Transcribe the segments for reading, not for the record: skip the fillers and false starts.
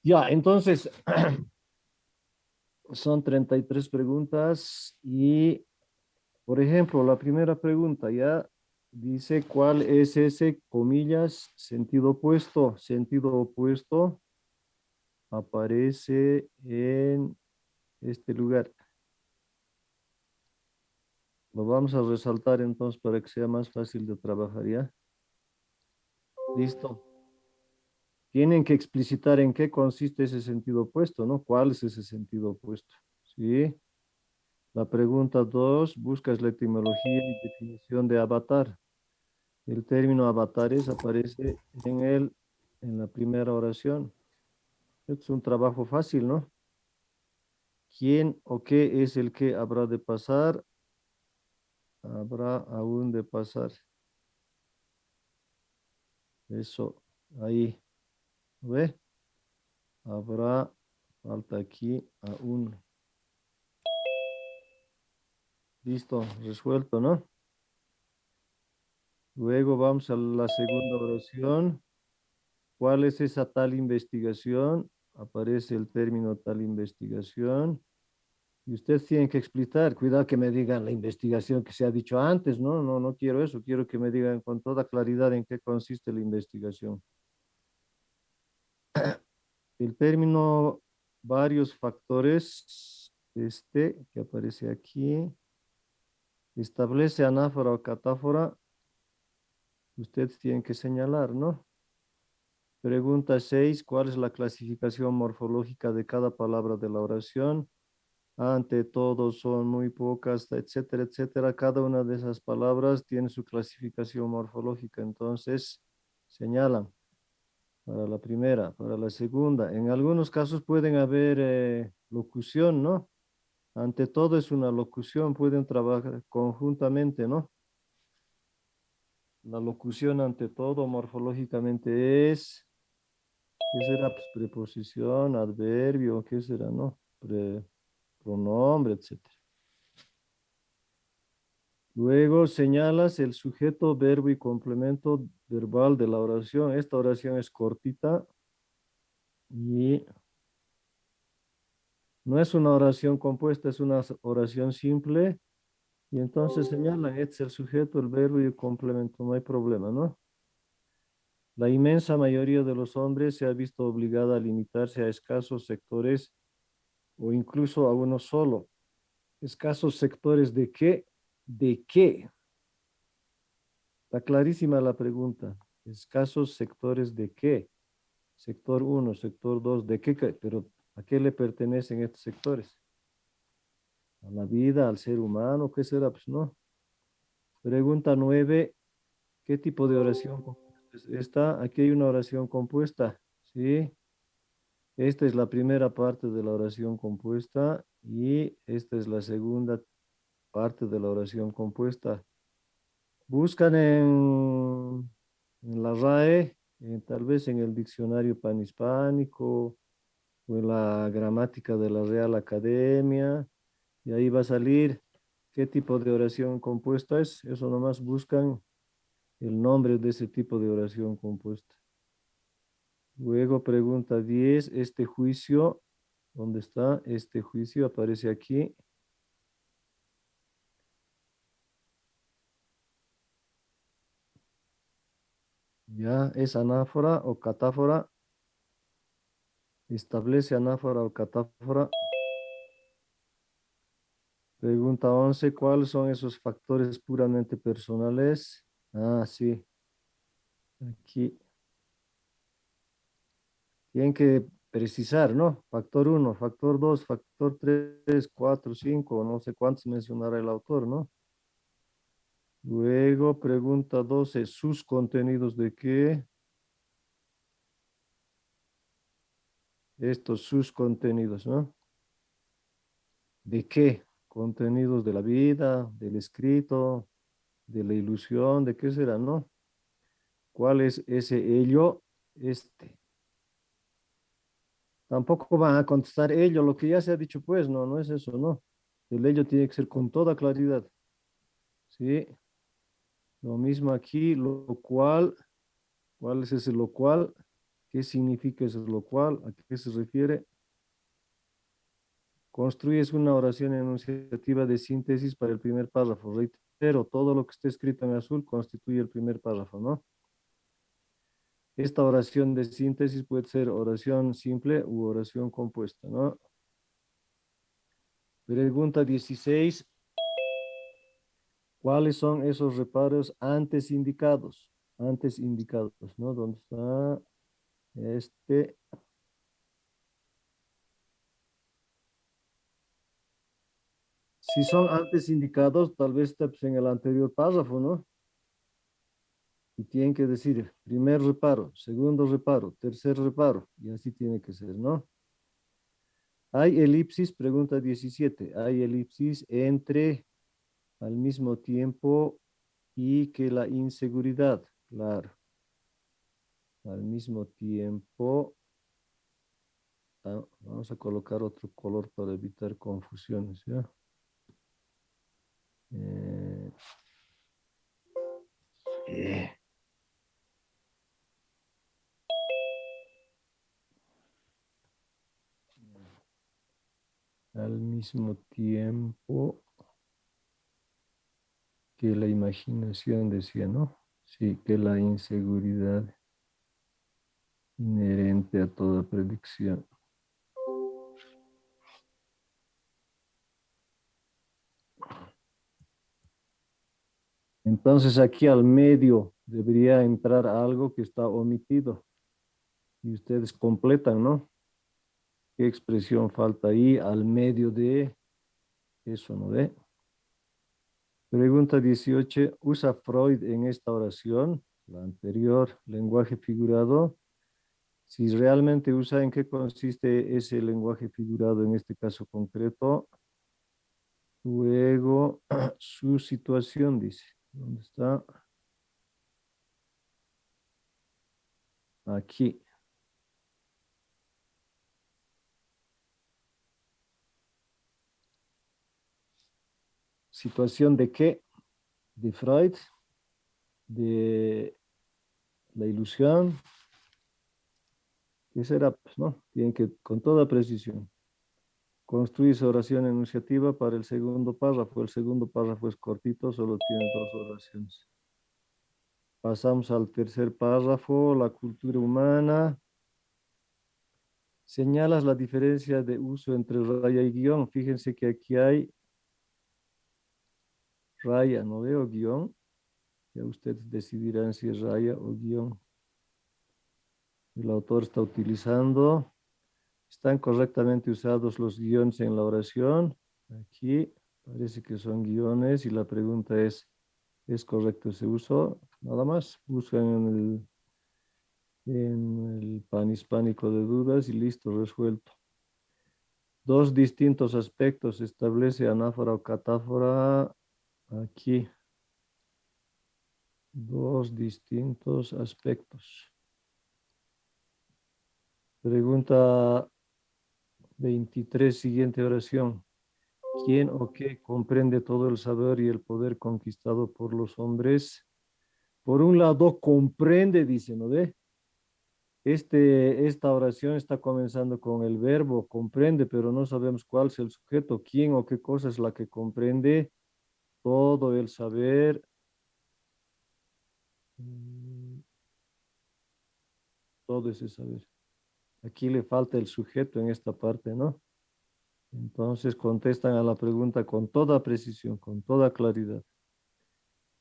Ya, entonces, son 33 preguntas y, por ejemplo, la primera pregunta ya dice, ¿cuál es ese, comillas, sentido opuesto? Sentido opuesto aparece en este lugar. Lo vamos a resaltar entonces para que sea más fácil de trabajar, ¿ya? Listo. Tienen que explicitar en qué consiste ese sentido opuesto, ¿no? ¿Cuál es ese sentido opuesto? ¿Sí? La pregunta 2, buscas la etimología y definición de avatar. El término avatares aparece en la primera oración. Es un trabajo fácil, ¿no? ¿Quién o qué es el que habrá de pasar? Habrá aún de pasar. Eso, ahí. ¿Ve? Habrá, falta aquí aún. Listo, resuelto, ¿no? Luego vamos a la segunda oración. ¿Cuál es esa tal investigación? Aparece el término tal investigación. Y ustedes tienen que explicar, cuidado que me digan la investigación que se ha dicho antes, ¿no? No, no quiero eso, quiero que me digan con toda claridad en qué consiste la investigación. El término varios factores, que aparece aquí, establece anáfora o catáfora, ustedes tienen que señalar, ¿no? Pregunta 6, ¿cuál es la clasificación morfológica de cada palabra de la oración? Ante todo, son muy pocas, etcétera, etcétera. Cada una de esas palabras tiene su clasificación morfológica. Entonces, señalan para la primera, para la segunda. En algunos casos pueden haber locución, ¿no? Ante todo es una locución, pueden trabajar conjuntamente, ¿no? La locución ante todo morfológicamente es, ¿qué será? Pues preposición, adverbio, ¿qué será, no? Pronombre, etcétera. Luego señalas el sujeto, verbo y complemento verbal de la oración. Esta oración es cortita y no es una oración compuesta, es una oración simple. Y entonces señalan, este es el sujeto, el verbo y el complemento, no hay problema, ¿no? La inmensa mayoría de los hombres se ha visto obligada a limitarse a escasos sectores o incluso a uno solo. ¿Escasos sectores de qué? ¿De qué? Está clarísima la pregunta. ¿Escasos sectores de qué? Sector uno, sector 2, ¿de qué? Pero ¿a qué le pertenecen estos sectores? ¿A la vida, al ser humano? ¿Qué será? Pues no. Pregunta 9, ¿qué tipo de oración compuesta es esta? Aquí hay una oración compuesta, ¿sí? Esta es la primera parte de la oración compuesta y esta es la segunda parte de la oración compuesta. Buscan en la RAE, tal vez en el diccionario panhispánico o en la gramática de la Real Academia, y ahí va a salir qué tipo de oración compuesta es. Eso nomás buscan el nombre de ese tipo de oración compuesta. Luego pregunta 10, este juicio, ¿dónde está? Este juicio aparece aquí. Ya es anáfora o catáfora. Establece anáfora o catáfora. Pregunta 11, ¿cuáles son esos factores puramente personales? Ah, sí, aquí tienen que precisar, ¿no? Factor uno, factor 2, factor 3, 4, 5, no sé cuántos mencionará el autor, ¿no? Luego, pregunta 12, ¿sus contenidos de qué? Estos sus contenidos, ¿no? ¿De qué? Contenidos de la vida, del escrito, de la ilusión, ¿de qué será, no? ¿Cuál es ese ello? Este. Tampoco van a contestar ello, lo que ya se ha dicho, pues, no, no es eso, no. El ello tiene que ser con toda claridad, ¿sí? Lo mismo aquí, lo cual, ¿cuál es ese lo cual? ¿Qué significa eso? Lo cual, ¿a qué se refiere? Construyes una oración enunciativa de síntesis para el primer párrafo. Reitero, todo lo que esté escrito en azul constituye el primer párrafo, ¿no? Esta oración de síntesis puede ser oración simple u oración compuesta, ¿no? Pregunta 16. ¿Cuáles son esos reparos antes indicados? Antes indicados, ¿no? ¿Dónde está? Este. Si son antes indicados, tal vez está pues, en el anterior párrafo, ¿no? Y tienen que decir primer reparo, segundo reparo, tercer reparo, y así tiene que ser, ¿no? Hay elipsis, pregunta 17. Hay elipsis entre al mismo tiempo y que la inseguridad, claro. Al mismo tiempo, vamos a colocar otro color para evitar confusiones, ¿ya? Eh, eh, al mismo tiempo que la imaginación decía, ¿no? Sí, que la inseguridad inherente a toda predicción. Entonces aquí al medio debería entrar algo que está omitido y ustedes completan, ¿no? ¿Qué expresión falta ahí al medio de eso, no ve? Pregunta 18. ¿Usa Freud en esta oración, la anterior, lenguaje figurado? Si realmente usa, ¿en qué consiste ese lenguaje figurado en este caso concreto? Luego, su situación, dice. ¿Dónde está? Aquí. ¿Situación de qué? De Freud, de la ilusión. ¿Qué será? Pues, ¿no? Tienen que, con toda precisión, construir su oración enunciativa para el segundo párrafo. El segundo párrafo es cortito, solo tiene dos oraciones. Pasamos al tercer párrafo, la cultura humana. Señalas la diferencia de uso entre raya y guión. Fíjense que aquí hay raya, no veo guión. Ya ustedes decidirán si es raya o guión. El autor está utilizando. ¿Están correctamente usados los guiones en la oración? Aquí parece que son guiones y la pregunta ¿es correcto ese uso? Nada más. Buscan en el pan hispánico de dudas y listo, resuelto. Dos distintos aspectos establece anáfora o catáfora aquí. Dos distintos aspectos. Pregunta 23, siguiente oración. ¿Quién o qué comprende todo el saber y el poder conquistado por los hombres? Por un lado, comprende, dice, ¿no ve? Esta oración está comenzando con el verbo comprende, pero no sabemos cuál es el sujeto, quién o qué cosa es la que comprende todo el saber. mm, Todo ese saber. Aquí le falta el sujeto en esta parte, ¿no? Entonces contestan a la pregunta con toda precisión, con toda claridad.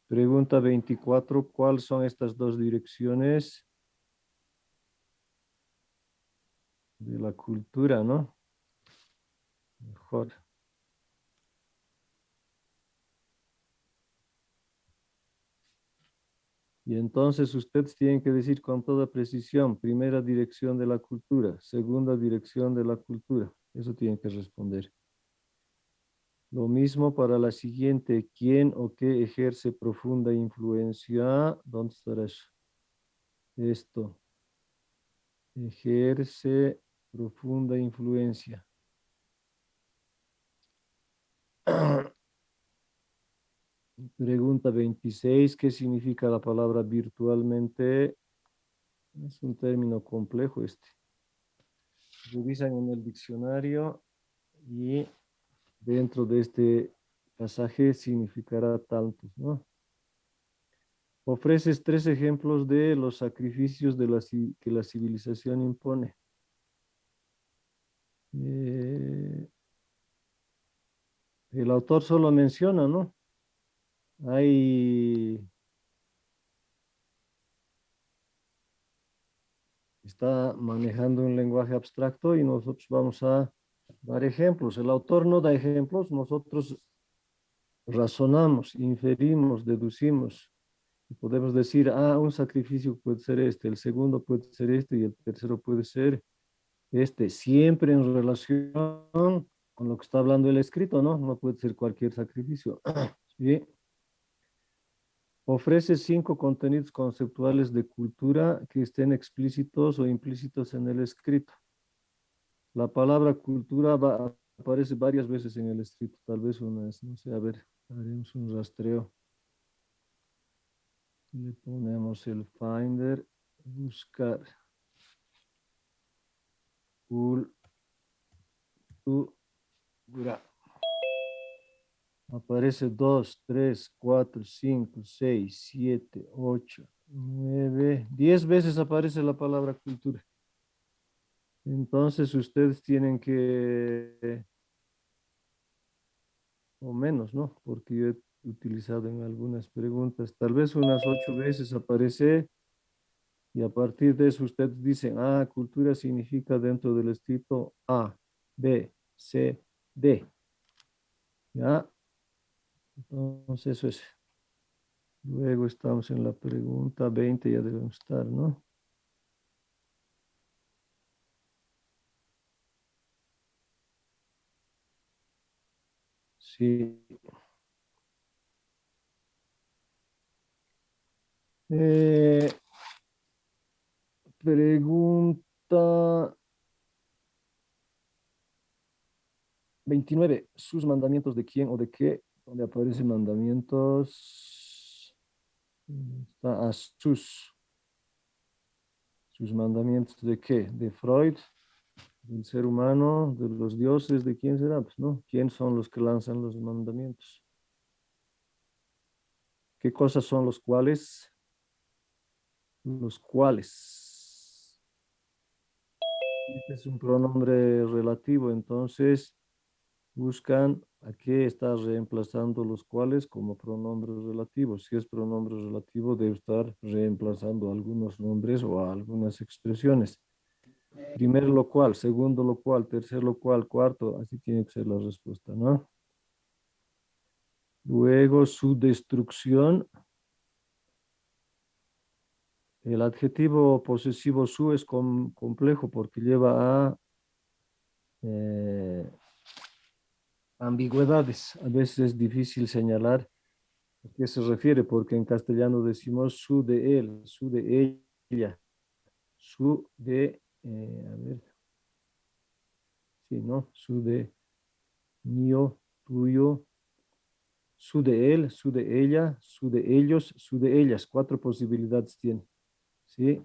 Pregunta 24, ¿cuáles son estas dos direcciones de la cultura, no? Mejor. Y entonces ustedes tienen que decir con toda precisión, primera dirección de la cultura, segunda dirección de la cultura. Eso tienen que responder. Lo mismo para la siguiente, ¿quién o qué ejerce profunda influencia? ¿Dónde estará eso? Esto. Ejerce profunda influencia. Pregunta 26, ¿qué significa la palabra virtualmente? Es un término complejo este. Revisan en el diccionario y dentro de este pasaje significará tantos, ¿no? Ofreces 3 ejemplos de los sacrificios que la civilización impone. Eh, el autor solo menciona, ¿no? Hay, está manejando un lenguaje abstracto y nosotros vamos a dar ejemplos. El autor no da ejemplos, nosotros razonamos, inferimos, deducimos. Y podemos decir, un sacrificio puede ser este, el segundo puede ser este y el tercero puede ser este, siempre en relación con lo que está hablando el escrito, ¿no? No puede ser cualquier sacrificio. ¿Sí? Ofrece 5 contenidos conceptuales de cultura que estén explícitos o implícitos en el escrito. La palabra cultura aparece varias veces en el escrito, tal vez una vez, no sé, a ver, haremos un rastreo. Le ponemos el Finder, buscar, cultura. Aparece 2, 3, 4, 5, 6, 7, 8, 9, 10 veces aparece la palabra cultura. Entonces ustedes tienen que, o menos, ¿no? Porque yo he utilizado en algunas preguntas, tal vez unas 8 veces aparece y a partir de eso ustedes dicen, cultura significa dentro del escrito A, B, C, D. ¿Ya? Entonces eso es. Luego estamos en la pregunta 20, ya debemos estar, ¿no? Sí. Eh, pregunta 29. ¿Sus mandamientos de quién o de qué? Donde aparecen mandamientos. Está sus mandamientos de qué? ¿De Freud? ¿Del ser humano? ¿De los dioses? ¿De quién será? Pues, ¿no? ¿Quién son los que lanzan los mandamientos? ¿Qué cosas son los cuales? Los cuales. Este es un pronombre relativo, entonces buscan a qué está reemplazando los cuales como pronombres relativos. Si es pronombre relativo, debe estar reemplazando algunos nombres o algunas expresiones. Primero lo cual, segundo lo cual, tercer lo cual, cuarto, así tiene que ser la respuesta, ¿no? Luego su destrucción. El adjetivo posesivo su es complejo porque lleva a eh, ambigüedades. A veces es difícil señalar a qué se refiere, porque en castellano decimos su de él, su de ella, su de, a ver, sí, ¿no? Su de mío, tuyo, su de él, su de ella, su de ellos, su de ellas. 4 posibilidades tiene, ¿sí?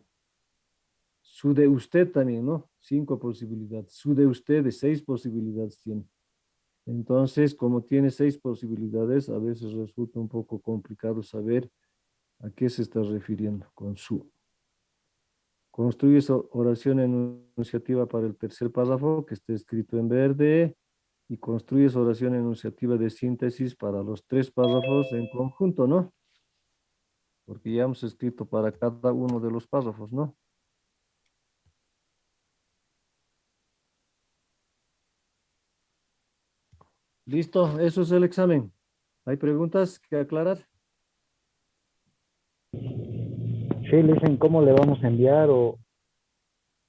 Su de usted también, ¿no? 5 posibilidades. Su de ustedes, 6 posibilidades tiene. Entonces, como tiene 6 posibilidades, a veces resulta un poco complicado saber a qué se está refiriendo con su. Construyes oración enunciativa para el tercer párrafo que está escrito en verde y construyes oración enunciativa de síntesis para los 3 párrafos en conjunto, ¿no? Porque ya hemos escrito para cada uno de los párrafos, ¿no? Listo, eso es el examen. ¿Hay preguntas que aclarar? Sí, le dicen cómo le vamos a enviar o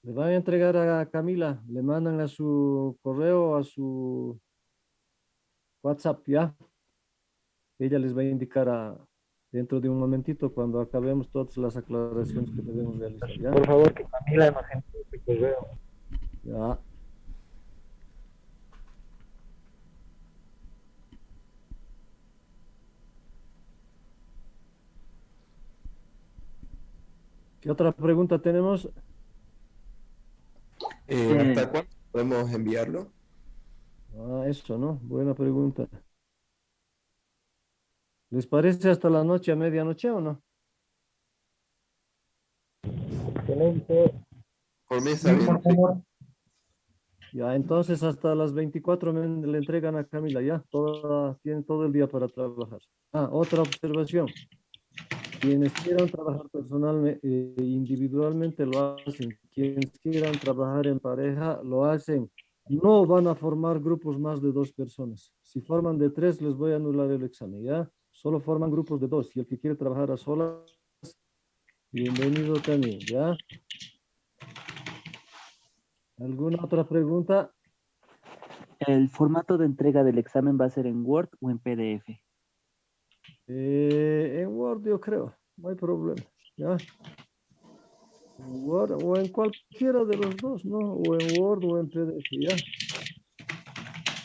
Le van a entregar a Camila, le mandan a su correo, a su WhatsApp, ¿ya? Ella les va a indicar dentro de un momentito cuando acabemos todas las aclaraciones que debemos realizar, ¿ya? por favor que Camila nos envíe su correo. Ya. ¿Qué ¿Qué otra pregunta tenemos? ¿Hasta cuándo podemos enviarlo? Ah, eso, ¿no? Buena pregunta. ¿Les parece hasta la noche a medianoche o no? Excelente. Por mí está Sí, bien, por sí. favor. Ya, entonces hasta las 24 le entregan a Camila, ya, tienen todo el día para trabajar. Ah, otra observación. Quienes quieran trabajar personalmente, individualmente lo hacen. Quienes quieran trabajar en pareja lo hacen. No van a formar grupos más de dos personas. Si forman de tres, les voy a anular el examen, ¿ya? Solo forman grupos de dos. Y el que quiere trabajar a solas, bienvenido también, ¿ya? ¿Alguna otra pregunta? ¿El formato de entrega del examen va a ser en Word o en PDF? En Word, yo creo, no hay problema, ¿ya? En Word o en cualquiera de los dos, ¿no? O en Word o en PDF, ¿ya?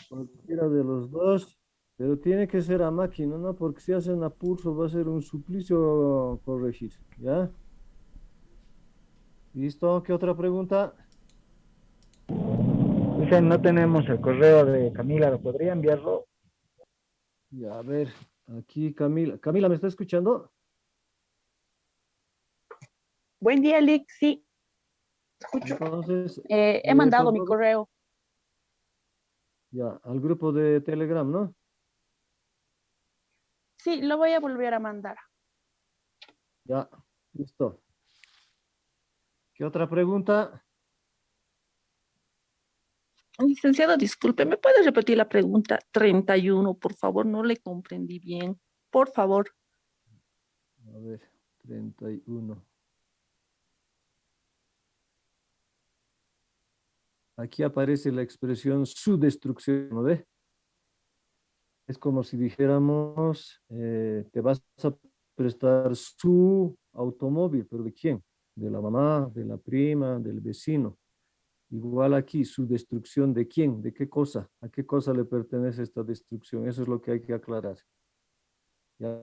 Cualquiera de los dos, pero tiene que ser a máquina, ¿no? Porque si hacen a pulso va a ser un suplicio corregir, ¿ya? ¿Listo? ¿Qué otra pregunta? Dicen, no tenemos el correo de Camila, ¿lo podría enviarlo? Ya, a ver, aquí Camila. Camila, ¿me está escuchando? Buen día, Lick. Sí, escucho. Entonces, He mandado por mi favor, correo. ya, al grupo de Telegram, ¿no? Sí, lo voy a volver a mandar. Ya, listo. ¿Qué otra pregunta? Licenciado, disculpe, ¿me puede repetir la pregunta 31, por favor? No le comprendí bien. Por favor. A ver, 31. Aquí aparece la expresión su destrucción, ¿no ve? Es como si dijéramos, te vas a prestar su automóvil, pero ¿de quién? De la mamá, de la prima, del vecino. Igual aquí, su destrucción, ¿de quién? ¿De qué cosa? ¿A qué cosa le pertenece esta destrucción? Eso es lo que hay que aclarar. ¿Ya?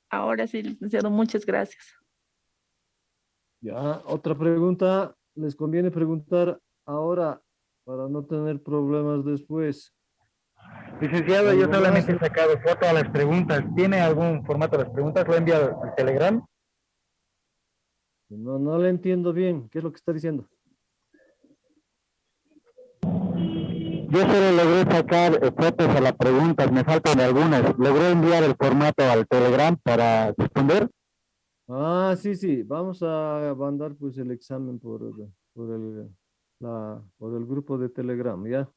Ahora sí, licenciado, muchas gracias. Ya, otra pregunta. Les conviene preguntar ahora para no tener problemas después. Licenciado, yo ¿Algo más? solamente he sacado foto a las preguntas. ¿Tiene algún formato de las preguntas? ¿Lo envía al Telegram? No, no le entiendo bien. ¿Qué es lo que está diciendo? Yo solo logré sacar fotos a las preguntas, me faltan algunas. Logré enviar el formato al Telegram para responder. Ah, sí, sí. Vamos a mandar pues el examen por el grupo de Telegram, ¿ya?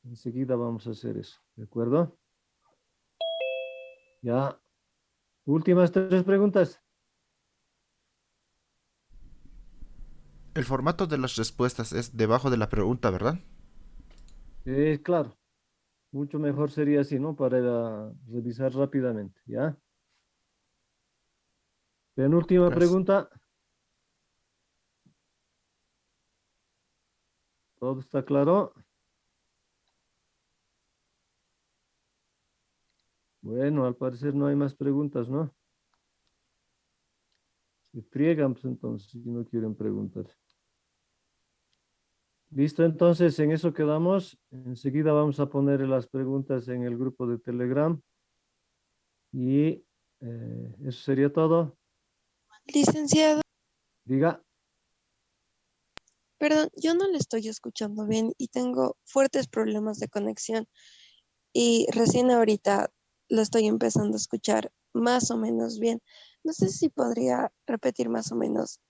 Enseguida vamos a hacer eso, ¿de acuerdo? Ya. Últimas tres preguntas. El formato de las respuestas es debajo de la pregunta, ¿verdad? Claro, mucho mejor sería así, ¿no? Para revisar rápidamente, ¿ya? Penúltima Gracias. pregunta. ¿Todo está claro? Bueno, al parecer no hay más preguntas, ¿no? Se friegan, pues entonces, si no quieren preguntar. Listo, entonces en eso quedamos. Enseguida vamos a poner las preguntas en el grupo de Telegram y eso sería todo. Licenciado, Diga, perdón, yo no le estoy escuchando bien y tengo fuertes problemas de conexión y recién ahorita lo estoy empezando a escuchar más o menos bien. No sé si podría repetir más o menos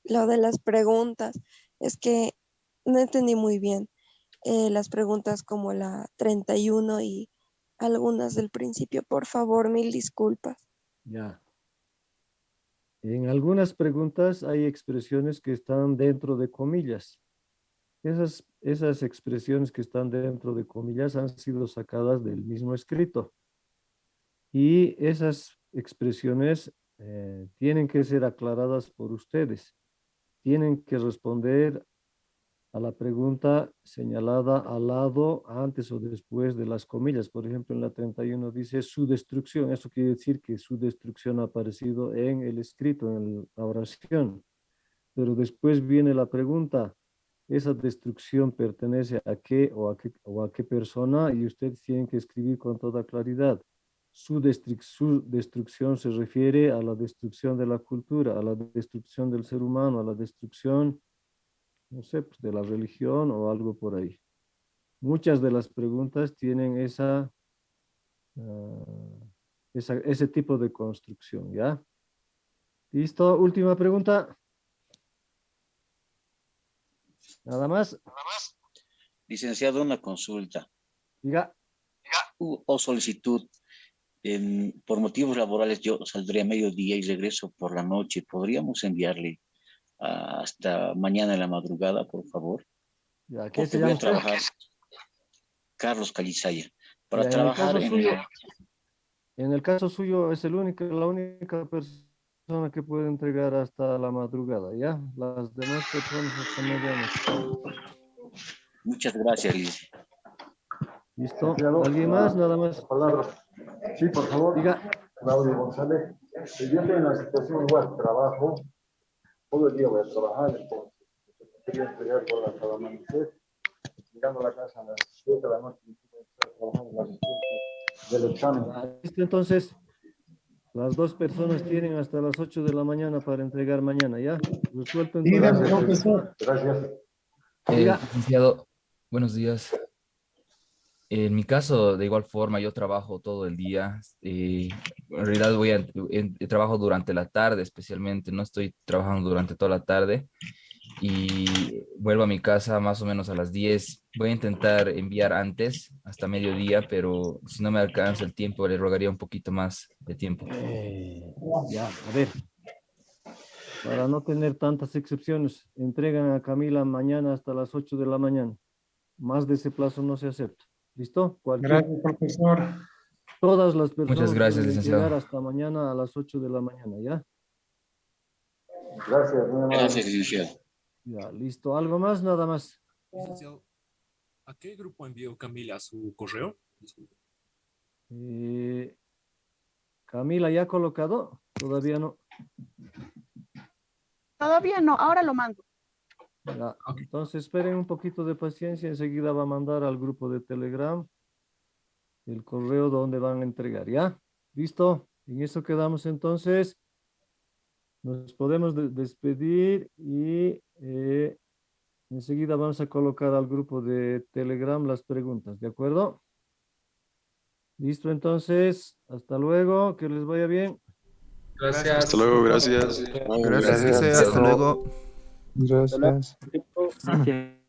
lo de las preguntas. Es que no entendí muy bien las preguntas como la 31 y algunas del principio. Por favor, mil disculpas. ya. En algunas preguntas hay expresiones que están dentro de comillas. Esas expresiones que están dentro de comillas han sido sacadas del mismo escrito. Y esas expresiones tienen que ser aclaradas por ustedes. Tienen que responder a la pregunta señalada al lado, antes o después de las comillas. Por ejemplo, en la 31 dice su destrucción. Eso quiere decir que su destrucción ha aparecido en el escrito, en la oración. Pero después viene la pregunta, ¿esa destrucción pertenece a qué o a qué persona? Y ustedes tienen que escribir con toda claridad. Su destrucción se refiere a la destrucción de la cultura, a la destrucción del ser humano, a la destrucción, no sé, pues, de la religión o algo por ahí. Muchas de las preguntas tienen ese tipo de construcción, ¿ya? ¿Listo? Última pregunta. Nada más. Licenciado, una consulta Diga. o solicitud. Por motivos laborales yo saldré a mediodía y regreso por la noche. ¿Podríamos enviarle hasta mañana en la madrugada, por favor? Ya, ¿qué Porque se voy llama a usted? trabajar. Carlos Calizaya. Para Ya, trabajar en el caso suyo es la única persona que puede entregar hasta la madrugada, ¿ya? Las demás personas hasta medianoche. Muchas gracias, Liz. ¿Listo? ¿Alguien más? Nada más. Palabra. Sí, por favor. Diga. Claudio González. Yo estoy en la situación igual, trabajo. Todo el día voy a trabajar, entonces. Quería entregar por hasta el amanecer. Llegando a la casa a las 7 de la noche, voy a estar trabajando en la respuesta del examen. ¿Listo? Entonces, las dos personas tienen hasta las 8 de la mañana para entregar mañana, ¿ya? Resuelto entonces. Gracias. Gracias. Diga. Licenciado, buenos días. En mi caso, de igual forma, yo trabajo todo el día. En realidad trabajo durante la tarde especialmente, no estoy trabajando durante toda la tarde y vuelvo a mi casa más o menos a las 10. Voy a intentar enviar antes, hasta mediodía, pero si no me alcanza el tiempo, le rogaría un poquito más de tiempo. Ya, a ver. Para no tener tantas excepciones, entregan a Camila mañana hasta las 8 de la mañana. Más de ese plazo no se acepta. ¿Listo? Gracias, profesor. Todas las personas Muchas gracias, pueden licenciado. llegar hasta mañana a las 8 de la mañana, ¿ya? Gracias, muy amable. Gracias, licenciado. Ya, listo. ¿Algo más? Nada más. Licenciado, ¿a qué grupo envió Camila su correo? Camila, ¿ya ha colocado? Todavía no. Todavía no, ahora lo mando. Ya, entonces esperen un poquito de paciencia. Enseguida va a mandar al grupo de Telegram el correo donde van a entregar, ¿ya? ¿Listo? En eso quedamos entonces. Nos podemos despedir y enseguida vamos a colocar al grupo de Telegram las preguntas, ¿de acuerdo? Listo, entonces, hasta luego, que les vaya bien. Gracias. Hasta luego, gracias. Gracias, Lice, hasta luego. Gracias. Gracias.